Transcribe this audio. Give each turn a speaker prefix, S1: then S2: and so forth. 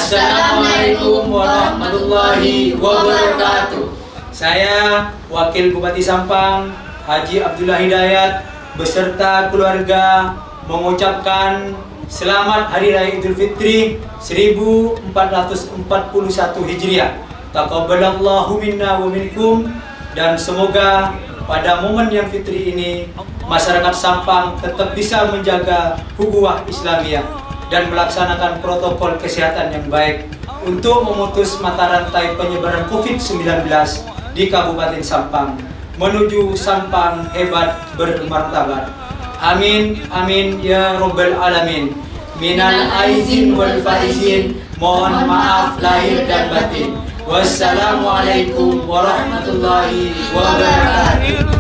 S1: Assalamualaikum warahmatullahi wabarakatuh. Saya Wakil Bupati Sampang Haji Abdullah Hidayat beserta keluarga mengucapkan selamat Hari Raya Idul Fitri 1441 Hijriah. Taqabbalallahu minna wa minkum, dan semoga pada momen yang fitri ini masyarakat Sampang tetap bisa menjaga ukhuwah Islamiyah dan melaksanakan protokol kesehatan yang baik untuk memutus mata rantai penyebaran COVID-19 di Kabupaten Sampang menuju Sampang hebat bermartabat. Amin amin ya robbal alamin. Minal aizin wal faizin, mohon maaf lahir dan batin. Wassalamualaikum warahmatullahi wabarakatuh.